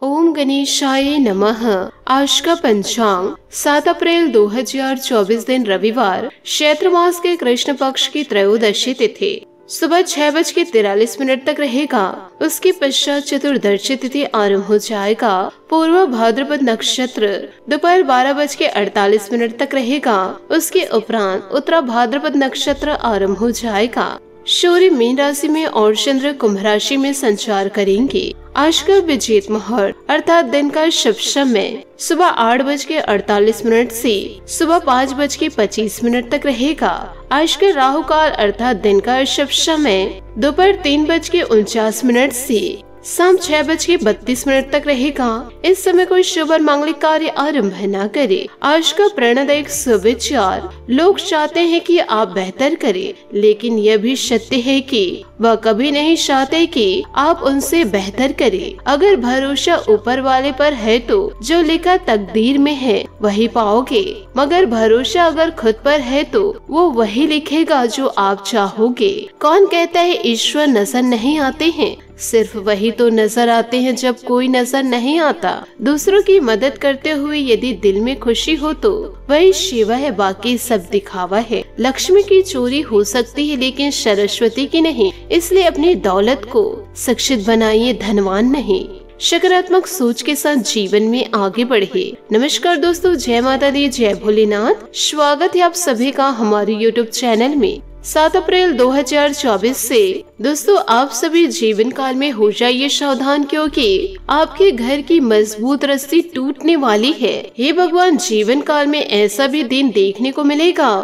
ओम गणेशाय नमः। आज का पंचांग 7 अप्रैल 2024 दिन रविवार, चैत्र मास के कृष्ण पक्ष की त्रयोदशी तिथि सुबह 6:43 तक रहेगा। उसके पश्चात चतुर्दशी तिथि आरंभ हो जाएगा। पूर्व भाद्रपद नक्षत्र दोपहर 12:48 तक रहेगा। उसके उपरांत उत्तरा भाद्रपद नक्षत्र आरंभ हो जाएगा। सूर्य मीन राशि में और चंद्र कुंभ राशि में संचार करेंगे। आज का विजेत मुहूर्त अर्थात दिन का शुभ समय सुबह 8:48 से सुबह 5:25 तक रहेगा। आज का राहु काल अर्थात दिन का शुभ समय दोपहर 3:49 से शाम 6:32 तक रहेगा। इस समय कोई शुभ और मांगलिक कार्य आरंभ न करे। आज का प्रेरणादायक सुविचार, लोग चाहते हैं कि आप बेहतर करें, लेकिन यह भी सत्य है कि वह कभी नहीं चाहते कि आप उनसे बेहतर करें। अगर भरोसा ऊपर वाले पर है तो जो लिखा तकदीर में है वही पाओगे, मगर भरोसा अगर खुद पर है तो वो वही लिखेगा जो आप चाहोगे। कौन कहता है ईश्वर नजर नहीं आते हैं? सिर्फ वही तो नजर आते हैं जब कोई नजर नहीं आता। दूसरों की मदद करते हुए यदि दिल में खुशी हो तो वही शिवा है, बाकी सब दिखावा है। लक्ष्मी की चोरी हो सकती है लेकिन सरस्वती की नहीं, इसलिए अपनी दौलत को शिक्षित बनाइए, धनवान नहीं। सकारात्मक सोच के साथ जीवन में आगे बढ़े। नमस्कार दोस्तों, जय माता दी, जय भोलेनाथ। स्वागत है आप सभी का हमारे YouTube चैनल में। 7 अप्रैल 2024 से दोस्तों आप सभी जीवन काल में हो जाइए सावधान, क्योंकि आपके घर की मजबूत रस्सी टूटने वाली है। हे भगवान, जीवन काल में ऐसा भी दिन देखने को मिलेगा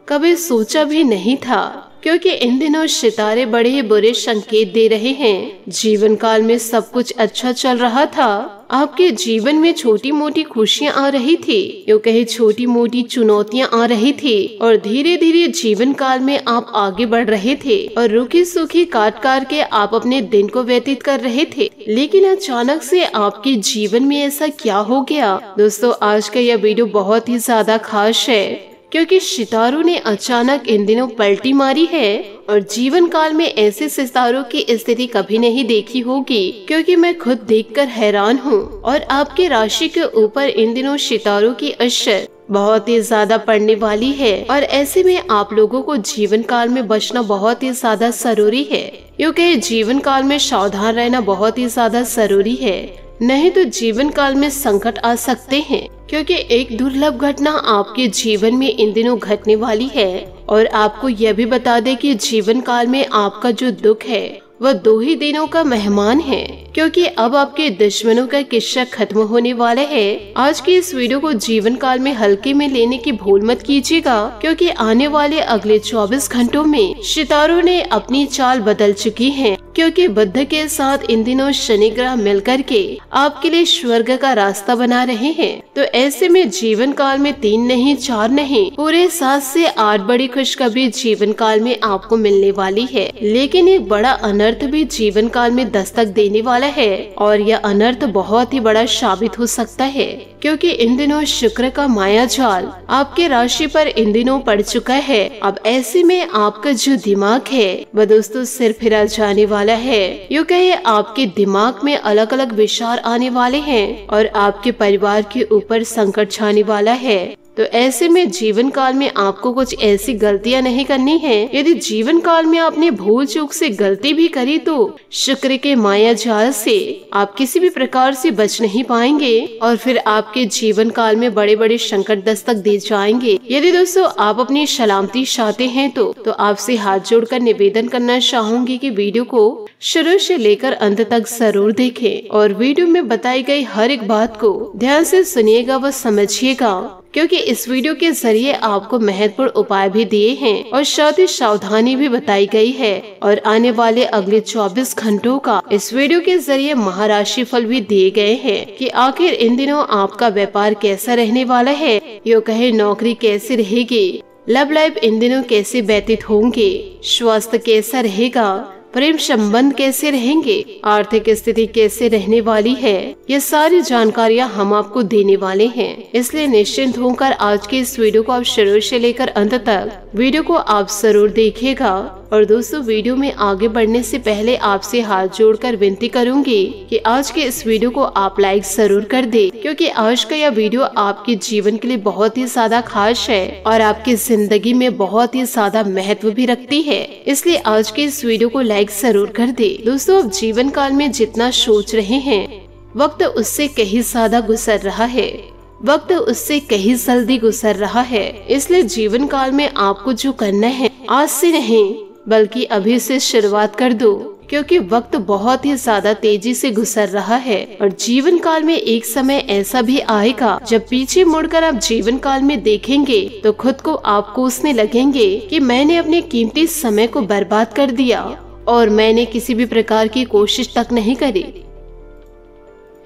कभी सोचा भी नहीं था, क्योंकि इन दिनों सितारे बड़े बुरे संकेत दे रहे हैं। जीवन काल में सब कुछ अच्छा चल रहा था, आपके जीवन में छोटी मोटी खुशियां आ रही थी, यूँ कहे छोटी मोटी चुनौतियां आ रही थी, और धीरे धीरे जीवन काल में आप आगे बढ़ रहे थे और रूखी सूखी काट के आप अपने दिन को व्यतीत कर रहे थे। लेकिन अचानक से आपके जीवन में ऐसा क्या हो गया? दोस्तों आज का यह वीडियो बहुत ही ज्यादा खास है, क्योंकि सितारों ने अचानक इन दिनों पलटी मारी है और जीवन काल में ऐसे सितारों की स्थिति कभी नहीं देखी होगी, क्योंकि मैं खुद देखकर हैरान हूँ। और आपके राशि के ऊपर इन दिनों सितारों की असर बहुत ही ज्यादा पड़ने वाली है, और ऐसे में आप लोगों को जीवन काल में बचना बहुत ही ज्यादा जरूरी है, क्योंकि जीवन काल में सावधान रहना बहुत ही ज्यादा जरूरी है। नहीं तो जीवन काल में संकट आ सकते हैं, क्योंकि एक दुर्लभ घटना आपके जीवन में इन दिनों घटने वाली है। और आपको यह भी बता दें कि जीवन काल में आपका जो दुख है वह 2 ही दिनों का मेहमान है, क्योंकि अब आपके दुश्मनों का किस्सा खत्म होने वाला है। आज की इस वीडियो को जीवन काल में हल्के में लेने की भूल मत कीजिएगा, क्योंकि आने वाले अगले 24 घंटों में सितारों ने अपनी चाल बदल चुकी है, क्योंकि बुध के साथ इन दिनों शनि ग्रह मिलकर के आपके लिए स्वर्ग का रास्ता बना रहे हैं। तो ऐसे में जीवन काल में 3 नहीं 4 नहीं पूरे 7 से 8 बड़ी खुशखबरी जीवन काल में आपको मिलने वाली है। लेकिन एक बड़ा अनर्थ भी जीवन काल में दस्तक देने वाला है, और यह अनर्थ बहुत ही बड़ा साबित हो सकता है, क्योंकि इन दिनों शुक्र का माया जाल आपके राशि पर इन दिनों पड़ चुका है। अब ऐसे में आपका जो दिमाग है वह दोस्तों सिर फिरा जाने वाला है। यूँ कहे आपके दिमाग में अलग अलग विचार आने वाले हैं और आपके परिवार के ऊपर संकट छाने वाला है। तो ऐसे में जीवन काल में आपको कुछ ऐसी गलतियां नहीं करनी है। यदि जीवन काल में आपने भूल चूक से गलती भी करी तो शुक्र के माया जाल से आप किसी भी प्रकार से बच नहीं पाएंगे, और फिर आपके जीवन काल में बड़े बड़े संकट दस्तक दे जाएंगे। यदि दोस्तों आप अपनी सलामती चाहते हैं तो आपसे हाथ जोड़कर निवेदन करना चाहूंगी कि वीडियो को शुरू से लेकर अंत तक जरूर देखें, और वीडियो में बताई गई हर एक बात को ध्यान से सुनिएगा व समझिएगा, क्योंकि इस वीडियो के जरिए आपको महत्वपूर्ण उपाय भी दिए हैं और साथ ही सावधानी भी बताई गई है। और आने वाले अगले 24 घंटों का इस वीडियो के जरिए महाराशि फल भी दिए गए हैं कि आखिर इन दिनों आपका व्यापार कैसा रहने वाला है, यूँ कहे नौकरी कैसी रहेगी, लव लाइफ इन दिनों कैसे व्यतीत होंगे, स्वास्थ्य कैसा रहेगा, प्रेम संबंध कैसे रहेंगे, आर्थिक स्थिति कैसे रहने वाली है, ये सारी जानकारियाँ हम आपको देने वाले हैं। इसलिए निश्चिंत होकर आज के इस वीडियो को आप शुरू से लेकर अंत तक वीडियो को आप जरूर देखिएगा। और दोस्तों, वीडियो में आगे बढ़ने से पहले आपसे हाथ जोड़कर विनती करूंगी कि आज के इस वीडियो को आप लाइक जरूर कर दे, क्योंकि आज का यह वीडियो आपके जीवन के लिए बहुत ही ज्यादा खास है और आपकी जिंदगी में बहुत ही ज्यादा महत्व भी रखती है। इसलिए आज के इस वीडियो को लाइक जरूर कर दे। दोस्तों, अब जीवन काल में जितना सोच रहे हैं, वक्त उससे कहीं ज्यादा गुजर रहा है, वक्त उससे कहीं जल्दी गुजर रहा है। इसलिए जीवन काल में आपको जो करना है, आज से नहीं बल्कि अभी से शुरुआत कर दो, क्योंकि वक्त बहुत ही ज्यादा तेजी से गुजर रहा है। और जीवन काल में एक समय ऐसा भी आएगा जब पीछे मुड़कर आप जीवन काल में देखेंगे तो खुद को आप कोसने लगेंगे कि मैंने अपने कीमती समय को बर्बाद कर दिया और मैंने किसी भी प्रकार की कोशिश तक नहीं करी।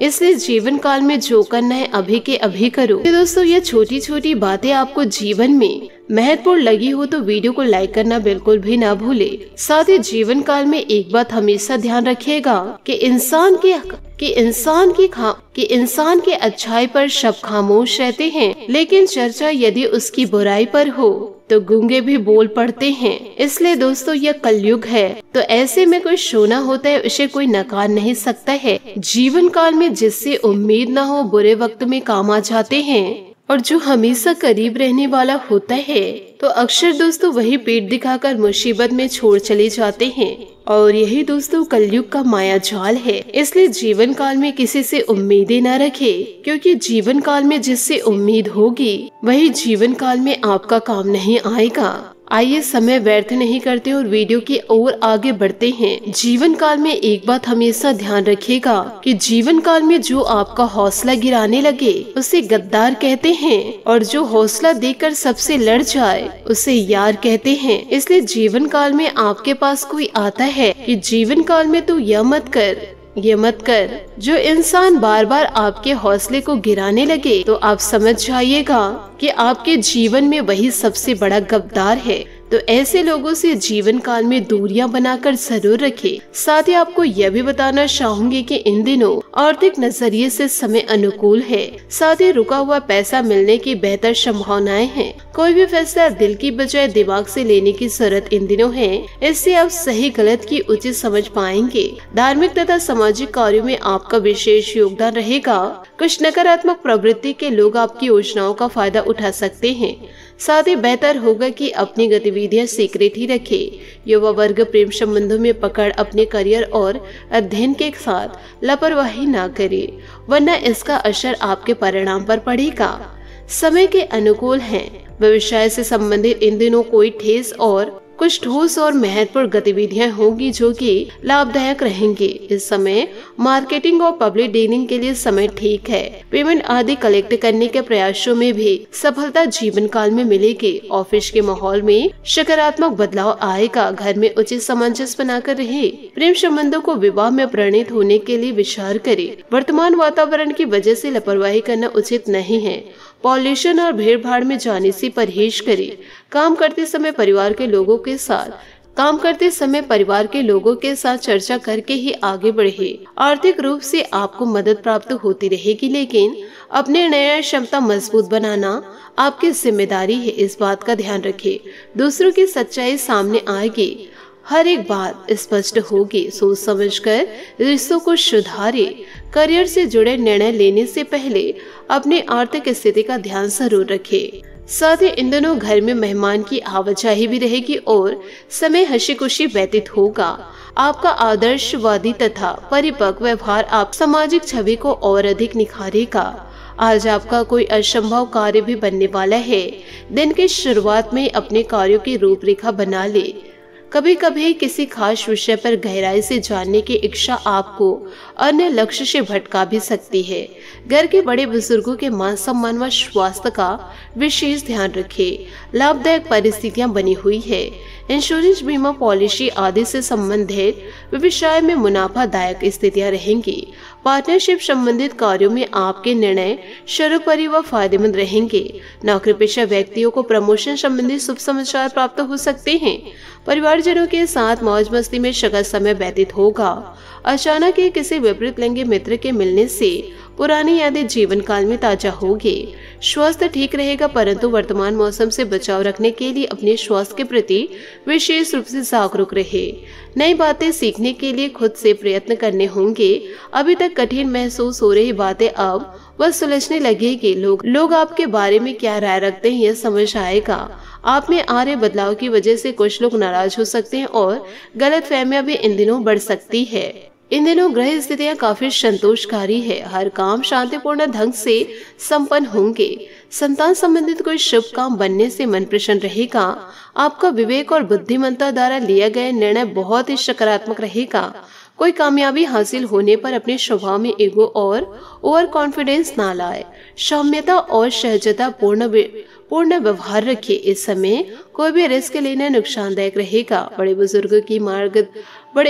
इसलिए जीवन काल में जो करना है अभी के अभी करो। तो दोस्तों, ये छोटी छोटी बातें आपको जीवन में महत्वपूर्ण लगी हो तो वीडियो को लाइक करना बिल्कुल भी ना भूले। साथ ही जीवन काल में एक बात हमेशा ध्यान रखिएगा कि इंसान की अच्छाई पर सब खामोश रहते हैं, लेकिन चर्चा यदि उसकी बुराई पर हो तो गूंगे भी बोल पड़ते हैं। इसलिए दोस्तों, यह कलयुग है, तो ऐसे में कोई सोना होता है उसे कोई नकार नहीं सकता है। जीवन काल में जिससे उम्मीद न हो बुरे वक्त में काम आ जाते हैं, और जो हमेशा करीब रहने वाला होता है तो अक्सर दोस्तों वही पीठ दिखाकर मुसीबत में छोड़ चले जाते हैं। और यही दोस्तों कलयुग का माया जाल है। इसलिए जीवन काल में किसी से उम्मीदें न रखे, क्योंकि जीवन काल में जिससे उम्मीद होगी वही जीवन काल में आपका काम नहीं आएगा। आइए समय व्यर्थ नहीं करते और वीडियो की ओर आगे बढ़ते हैं। जीवन काल में एक बात हमेशा ध्यान रखिएगा कि जीवन काल में जो आपका हौसला गिराने लगे उसे गद्दार कहते हैं, और जो हौसला देकर सबसे लड़ जाए उसे यार कहते हैं। इसलिए जीवन काल में आपके पास कोई आता है कि जीवन काल में तू यह मत कर। जो इंसान बार बार आपके हौसले को गिराने लगे तो आप समझ जाइएगा कि आपके जीवन में वही सबसे बड़ा गद्दार है। तो ऐसे लोगों से जीवन काल में दूरियां बनाकर जरूर रखें। साथ ही आपको यह भी बताना चाहूंगी कि इन दिनों आर्थिक नजरिए से समय अनुकूल है। साथ ही रुका हुआ पैसा मिलने की बेहतर संभावनाएं हैं। कोई भी फैसला दिल की बजाय दिमाग से लेने की जरूरत इन दिनों है। इससे आप सही गलत की उचित समझ पाएंगे। धार्मिक तथा सामाजिक कार्यों में आपका विशेष योगदान रहेगा। कुछ नकारात्मक प्रवृत्ति के लोग आपकी योजनाओं का फायदा उठा सकते हैं। साथ ही बेहतर होगा कि अपनी गतिविधियां सीक्रेट ही रखे। युवा वर्ग प्रेम संबंधों में पकड़ अपने करियर और अध्ययन के साथ लापरवाही ना करे, वरना इसका असर आपके परिणाम पर पड़ेगा। समय के अनुकूल हैं। व्यवसाय से संबंधित इन दिनों कुछ ठोस और महत्वपूर्ण गतिविधियां होंगी जो कि लाभदायक रहेंगी। इस समय मार्केटिंग और पब्लिक डीलिंग के लिए समय ठीक है। पेमेंट आदि कलेक्ट करने के प्रयासों में भी सफलता जीवन काल में मिलेगी। ऑफिस के माहौल में सकारात्मक बदलाव आएगा। घर में उचित सामंजस्य बनाकर रहे। प्रेम संबंधों को विवाह में परिणत होने के लिए विचार करें। वर्तमान वातावरण की वजह से लापरवाही करना उचित नहीं है। पॉल्यूशन और भीड़ भाड़ में जाने से परहेज करें। काम करते समय परिवार के लोगों के साथ चर्चा करके ही आगे बढ़े। आर्थिक रूप से आपको मदद प्राप्त होती रहेगी, लेकिन अपने निर्णय क्षमता मजबूत बनाना आपकी जिम्मेदारी है। इस बात का ध्यान रखें। दूसरों की सच्चाई सामने आएगी। हर एक बात स्पष्ट होगी। सोच समझकर रिश्तों को सुधारे। करियर से जुड़े निर्णय लेने से पहले अपनी आर्थिक स्थिति का ध्यान जरूर रखें। साथ ही इन दिनों घर में मेहमान की आवाजाही भी रहेगी और समय हंसी खुशी व्यतीत होगा। आपका आदर्शवादी तथा परिपक्व व्यवहार आप सामाजिक छवि को और अधिक निखारेगा। आज आपका कोई असंभव कार्य भी बनने वाला है। दिन की शुरुआत में अपने कार्यों की रूपरेखा बना ले। कभी कभी किसी खास विषय पर गहराई से जानने की इच्छा आपको अन्य लक्ष्य से भटका भी सकती है। घर के बड़े बुजुर्गों के मान सम्मान व स्वास्थ्य का विशेष ध्यान रखें। लाभदायक परिस्थितियां बनी हुई है। इंश्योरेंस, बीमा पॉलिसी आदि से संबंधित व्यवसाय में मुनाफादायक स्थितियां रहेंगी। पार्टनरशिप संबंधित कार्यों में आपके निर्णय सर्वोपरि व फायदेमंद रहेंगे। नौकरी पेशा व्यक्तियों को प्रमोशन संबंधी शुभ समाचार प्राप्त हो सकते हैं। परिवारजनों के साथ मौज मस्ती में सगल समय व्यतीत होगा। अचानक ही किसी विपरीत लिंगी मित्र के मिलने से पुरानी यादें जीवन काल में ताजा होगी। स्वास्थ्य ठीक रहेगा, परंतु वर्तमान मौसम से बचाव रखने के लिए अपने स्वास्थ्य के प्रति विशेष रूप से जागरूक रहे। नई बातें सीखने के लिए खुद से प्रयत्न करने होंगे। अभी तक कठिन महसूस हो रही बातें अब बस सुलझने लगेगी। लोग आपके बारे में क्या राय रखते हैं यह समझ आएगा। आप में आ रहे बदलाव की वजह से कुछ लोग नाराज हो सकते हैं और गलतफहमियां भी इन दिनों बढ़ सकती है। इन दिनों ग्रह स्थितियां काफी संतोषकारी है। हर काम शांतिपूर्ण ढंग से संपन्न होंगे। संतान संबंधित कोई शुभ काम बनने से मन प्रसन्न रहेगा। आपका विवेक और बुद्धिमत्ता द्वारा लिया गया निर्णय बहुत ही सकारात्मक रहेगा। कोई कामयाबी हासिल होने पर अपने स्वभाव में ईगो और ओवर कॉन्फिडेंस ना लाए। सौम्यता और सहजता पूर्ण व्यवहार रखिए। इस समय कोई भी रिस्क लेना नुकसानदायक रहेगा। बड़े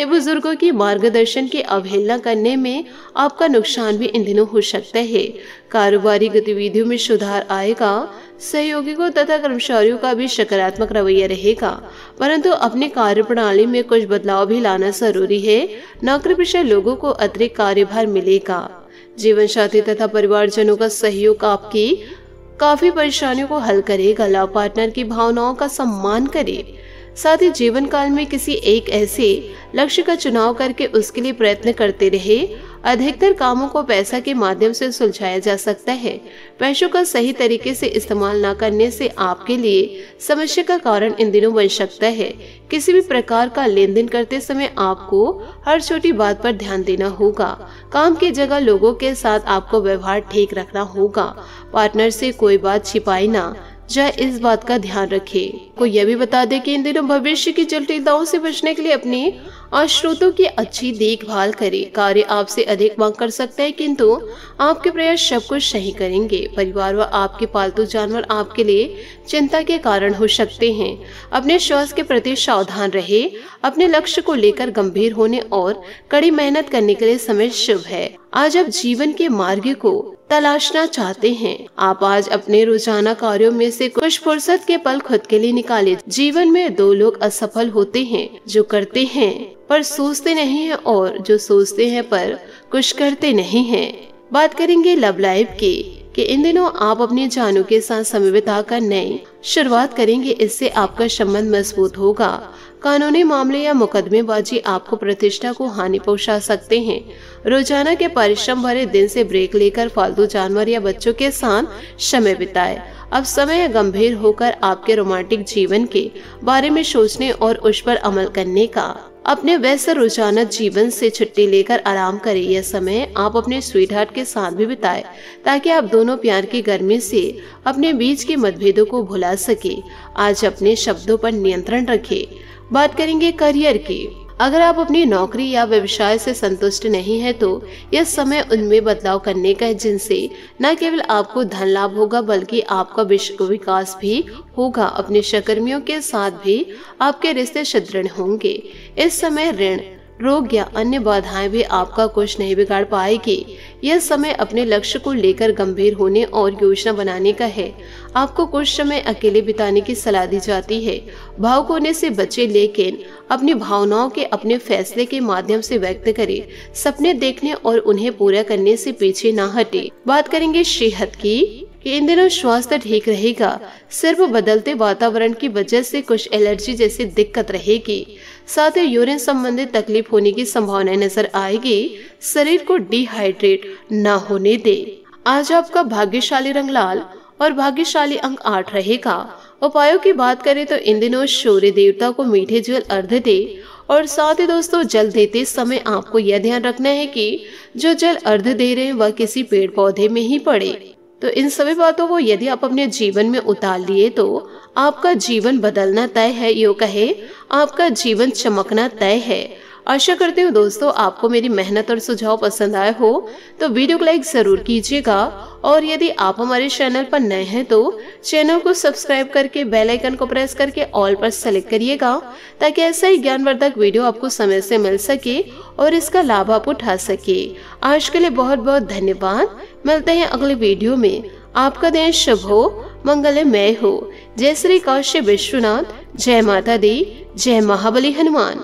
बुजुर्गों की मार्गदर्शन की अवहेलना करने में आपका नुकसान भी इन दिनों हो सकता है। कारोबारी गतिविधियों में सुधार आएगा। सहयोगियों तथा कर्मचारियों का भी सकारात्मक रवैया रहेगा, परंतु अपनी कार्य प्रणाली में कुछ बदलाव भी लाना जरूरी है। नौकरी पेशा लोगों को अतिरिक्त कार्यभार मिलेगा। जीवन साथी तथा परिवारजनों का सहयोग आपकी काफी परेशानियों को हल करेगा। लव पार्टनर की भावनाओं का सम्मान करें। साथ ही जीवन काल में किसी एक ऐसे लक्ष्य का चुनाव करके उसके लिए प्रयत्न करते रहे। अधिकतर कामों को पैसा के माध्यम से सुलझाया जा सकता है। पैसों का सही तरीके से इस्तेमाल न करने से आपके लिए समस्या का कारण इन दिनों बन सकता है। किसी भी प्रकार का लेन देन करते समय आपको हर छोटी बात पर ध्यान देना होगा। काम की जगह लोगों के साथ आपको व्यवहार ठीक रखना होगा। पार्टनर से कोई बात छिपाई ना जाए, इस बात का ध्यान रखें। को यह भी बता दें कि इन दिनों भविष्य की जटिलताओं से बचने के लिए अपने स्रोतों की अच्छी देखभाल करें। कार्य आपसे अधिक मांग कर सकता है, किंतु आपके प्रयास सब कुछ सही करेंगे। परिवार व आपके पालतू जानवर आपके लिए चिंता के कारण हो सकते हैं। अपने स्वास्थ्य के प्रति सावधान रहे। अपने लक्ष्य को लेकर गंभीर होने और कड़ी मेहनत करने के लिए समय शुभ है। आज आप जीवन के मार्ग को तलाशना चाहते हैं। आप आज अपने रोजाना कार्यों में से कुछ फुर्सत के पल खुद के लिए निकालें। जीवन में दो लोग असफल होते हैं, जो करते हैं पर सोचते नहीं हैं और जो सोचते हैं पर कुछ करते नहीं हैं। बात करेंगे लव लाइफ की कि इन दिनों आप अपने जानों के साथ समय बिताकर नई शुरुआत करेंगे। इससे आपका संबंध मजबूत होगा। कानूनी मामले या मुकदमेबाजी आपको प्रतिष्ठा को हानि पहुंचा सकते हैं। रोजाना के परिश्रम भरे दिन से ब्रेक लेकर फालतू जानवर या बच्चों के साथ समय बिताएं। अब समय है गंभीर होकर आपके रोमांटिक जीवन के बारे में सोचने और उस पर अमल करने का। अपने व्यस्त रोजाना जीवन से छुट्टी लेकर आराम करें। यह समय आप अपने स्वीटहार्ट के साथ भी बिताएं, ताकि आप दोनों प्यार की गर्मी से अपने बीच के मतभेदों को भुला सके। आज अपने शब्दों पर नियंत्रण रखें। बात करेंगे करियर की। अगर आप अपनी नौकरी या व्यवसाय से संतुष्ट नहीं है तो यह समय उनमें बदलाव करने का है, जिनसे न केवल आपको धन लाभ होगा बल्कि आपका विकास भी होगा। अपने सहकर्मियों के साथ भी आपके रिश्ते सुदृढ़ होंगे। इस समय ऋण, रोग या अन्य बाधाएं भी आपका कुछ नहीं बिगाड़ पाएगी। यह समय अपने लक्ष्य को लेकर गंभीर होने और योजना बनाने का है। आपको कुछ समय अकेले बिताने की सलाह दी जाती है। भावुक होने से बचे, लेकिन अपनी भावनाओं के अपने फैसले के माध्यम से व्यक्त करें। सपने देखने और उन्हें पूरा करने से पीछे ना हटे। बात करेंगे सेहत की कि इन दिनों स्वास्थ्य ठीक रहेगा। सिर्फ बदलते वातावरण की वजह से कुछ एलर्जी जैसी दिक्कत रहेगी। साथ ही यूरिन संबंधित तकलीफ होने की संभावना नजर आएगी। शरीर को डिहाइड्रेट न होने दे। आज आपका भाग्यशाली रंग लाल और भाग्यशाली अंक 8 रहेगा। उपायों की बात करें तो इन दिनों सूर्य देवता को मीठे जल अर्घ्य दे और साथ ही दोस्तों जल देते समय आपको यह ध्यान रखना है कि जो जल अर्घ्य दे रहे हैं वह किसी पेड़ पौधे में ही पड़े। तो इन सभी बातों को यदि आप अपने जीवन में उतार लिए तो आपका जीवन बदलना तय है। यो कहे आपका जीवन चमकना तय है। आशा करती हूँ दोस्तों आपको मेरी मेहनत और सुझाव पसंद आए हो तो वीडियो को लाइक जरूर कीजिएगा और यदि आप हमारे चैनल पर नए हैं तो चैनल को सब्सक्राइब करके बेल आइकन को प्रेस करके ऑल पर सेलेक्ट करिएगा ताकि ऐसा ही ज्ञानवर्धक वीडियो आपको समय से मिल सके और इसका लाभ आप उठा सके। आज के लिए बहुत बहुत धन्यवाद। मिलते हैं अगले वीडियो में। आपका दिन शुभ हो, मंगलमय हो। जय श्री काशी विश्वनाथ, जय माता दी, जय महाबली हनुमान।